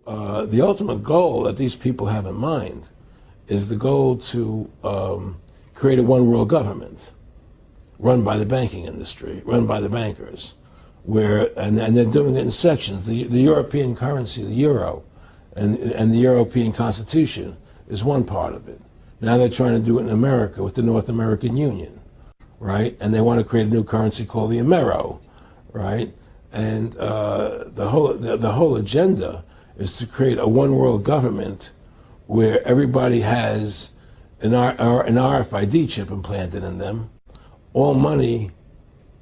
the ultimate goal that these people have in mind is the goal to create a one world government run by the banking industry, run by the bankers, and they're doing it in sections. The European currency, the euro, and the European Constitution is one part of it. Now they're trying to do it in America with the North American Union, right? And they want to create a new currency called the Amero, right? And the whole agenda is to create a one world government where everybody has an RFID chip implanted in them. All money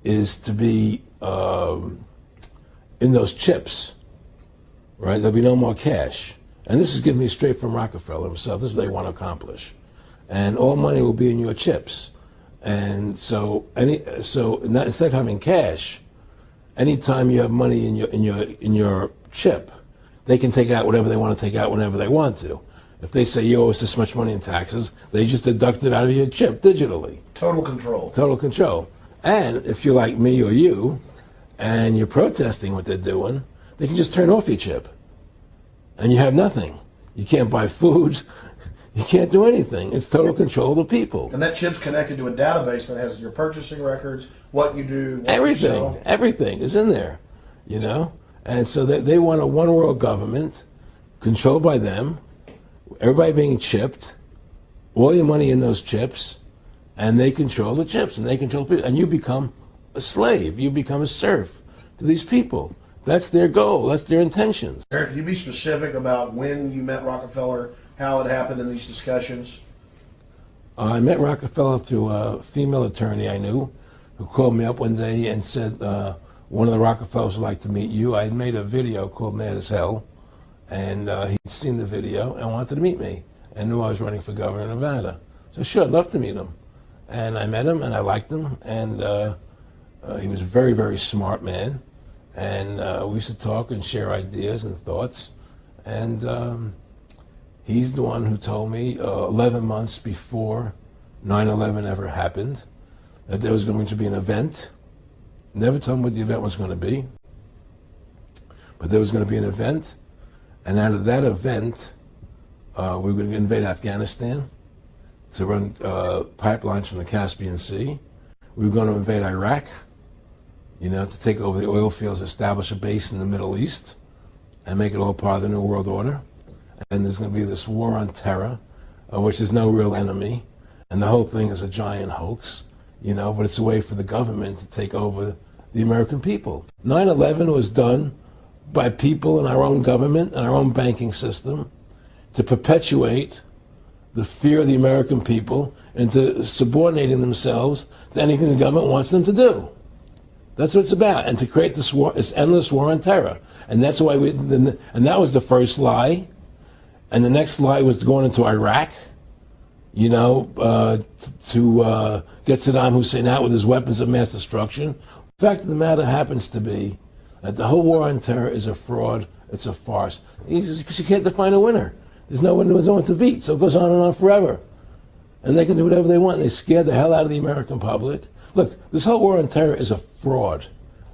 is to be in those chips, right? There'll be no more cash. And this is giving me straight from Rockefeller himself. This is what they want to accomplish. And all money will be in your chips. And so instead of having cash, anytime you have money in your chip, they can take out whatever they want to take out whenever they want to. If they say you owe us this much money in taxes, they just deduct it out of your chip digitally. Total control. Total control. And if you're like me or you, and you're protesting what they're doing, they can just turn off your chip. And you have nothing. You can't buy food. You can't do anything. It's total control of the people. And that chip's connected to a database that has your purchasing records, what you do, what everything, you sell. Everything is in there, you know? And so they want a one world government controlled by them, everybody being chipped, all your money in those chips, and they control the chips, and they control people. And you become a slave. You become a serf to these people. That's their goal. That's their intentions. Eric, can you be specific about when you met Rockefeller, how it happened in these discussions? I met Rockefeller through a female attorney I knew who called me up one day and said, one of the Rockefellers would like to meet you. I had made a video called Mad as Hell, and he'd seen the video and wanted to meet me and knew I was running for governor of Nevada. So sure, I'd love to meet him. And I met him and I liked him, and he was a very, very smart man. And we used to talk and share ideas and thoughts. And he's the one who told me 11 months before 9/11 ever happened that there was going to be an event. Never told me what the event was going to be, but there was going to be an event. And out of that event, we were going to invade Afghanistan to run pipelines from the Caspian Sea. We were going to invade Iraq, you know, to take over the oil fields, establish a base in the Middle East, and make it all part of the New World Order. And there's going to be this war on terror, which is no real enemy, and the whole thing is a giant hoax, you know, but it's a way for the government to take over the American people. 9/11 was done by people in our own government and our own banking system to perpetuate the fear of the American people into subordinating themselves to anything the government wants them to do. That's what it's about, and to create this war, this endless war on terror. And that's why and that was the first lie. And the next lie was going into Iraq, you know, to get Saddam Hussein out with his weapons of mass destruction. The fact of the matter happens to be that the whole war on terror is a fraud, it's a farce. Because you can't define a winner. There's no one to beat, so it goes on and on forever. And they can do whatever they want. They scare the hell out of the American public. Look, this whole war on terror is a fraud.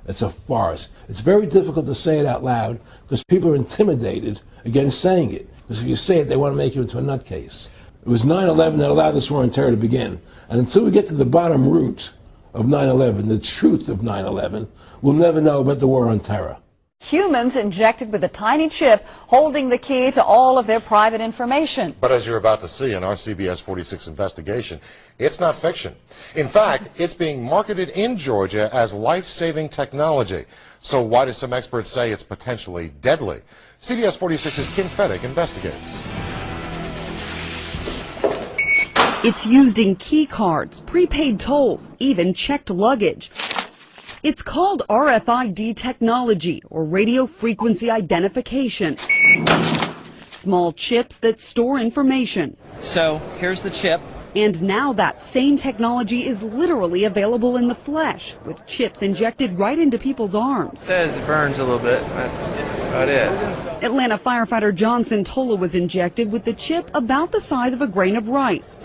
It's a farce. It's very difficult to say it out loud because people are intimidated against saying it. Because if you say it, they want to make you into a nutcase. It was 9/11 that allowed this war on terror to begin. And until we get to the bottom root of 9/11, the truth of 9/11, we'll never know about the war on terror. Humans injected with a tiny chip holding the key to all of their private information. But as you're about to see in our CBS 46 investigation, it's not fiction. In fact, it's being marketed in Georgia as life-saving technology. So why do some experts say it's potentially deadly? CBS 46's Kim Fedek investigates. It's used in key cards, prepaid tolls, even checked luggage. It's called RFID technology, or radio frequency identification. Small chips that store information. So here's the chip. And now that same technology is literally available in the flesh, with chips injected right into people's arms. It says it burns a little bit. That's about it. Atlanta firefighter John Santola was injected with the chip about the size of a grain of rice.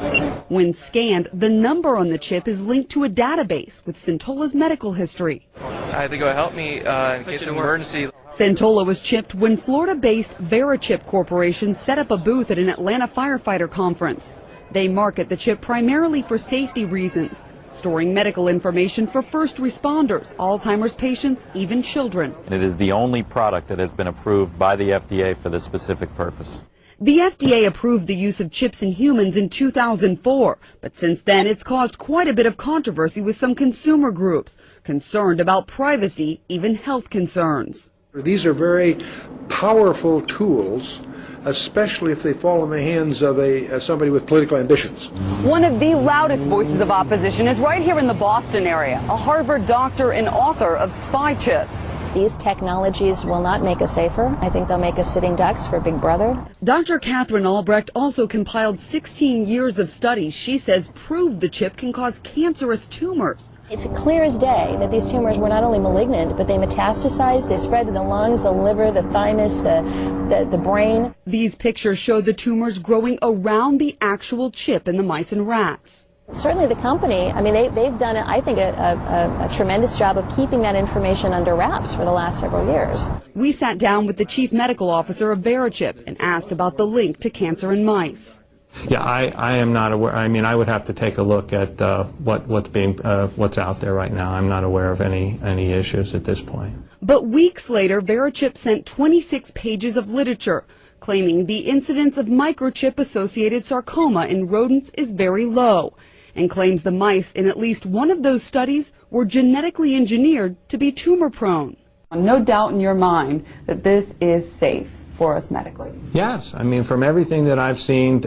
When scanned, the number on the chip is linked to a database with Santola's medical history. I think it will help me in case of an emergency. Santola was chipped when Florida-based VeriChip Corporation set up a booth at an Atlanta firefighter conference. They market the chip primarily for safety reasons, storing medical information for first responders, Alzheimer's patients, even children. It is the only product that has been approved by the FDA for this specific purpose. The FDA approved the use of chips in humans in 2004, but since then it's caused quite a bit of controversy with some consumer groups, concerned about privacy, even health concerns. These are very powerful tools, especially if they fall in the hands of somebody with political ambitions. One of the loudest voices of opposition is right here in the Boston area, a Harvard doctor and author of spy chips. These technologies will not make us safer. I think they'll make us sitting ducks for Big Brother. Dr. Catherine Albrecht also compiled 16 years of studies she says prove the chip can cause cancerous tumors. It's clear as day that these tumors were not only malignant, but they metastasize, they spread to the lungs, the liver, the thymus, the brain. These pictures show the tumors growing around the actual chip in the mice and rats. Certainly the company, I mean, they've done, I think, a tremendous job of keeping that information under wraps for the last several years. We sat down with the chief medical officer of VeriChip and asked about the link to cancer in mice. Yeah, I am not aware. I mean, I would have to take a look at what's out there right now. I'm not aware of any issues at this point. But weeks later, VeriChip sent 26 pages of literature claiming the incidence of microchip-associated sarcoma in rodents is very low, and claims the mice in at least one of those studies were genetically engineered to be tumor-prone. No doubt in your mind that this is safe for us medically. Yes, I mean, from everything that I've seen,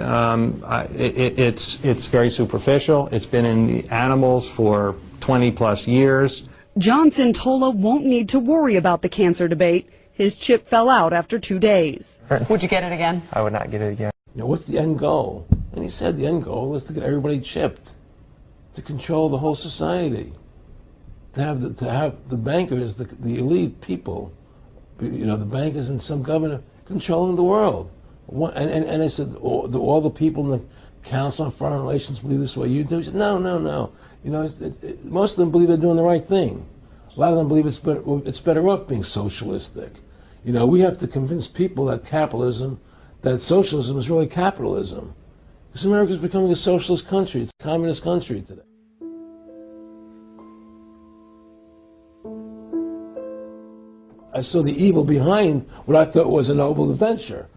it's very superficial. It's been in the animals for 20-plus years. John Santola won't need to worry about the cancer debate. His chip fell out after 2 days. Would you get it again? I would not get it again. You know, what's the end goal? And he said the end goal is to get everybody chipped, to control the whole society, to have the bankers, the elite people, you know, the bankers and some governor controlling the world. And I said, all the people in the Council on Foreign Relations believe this way you do? He said, no. You know, most of them believe they're doing the right thing. A lot of them believe it's better off being socialistic. You know, we have to convince people that that socialism is really capitalism. Because America's becoming a socialist country. It's a communist country today. I saw the evil behind what I thought was a noble adventure.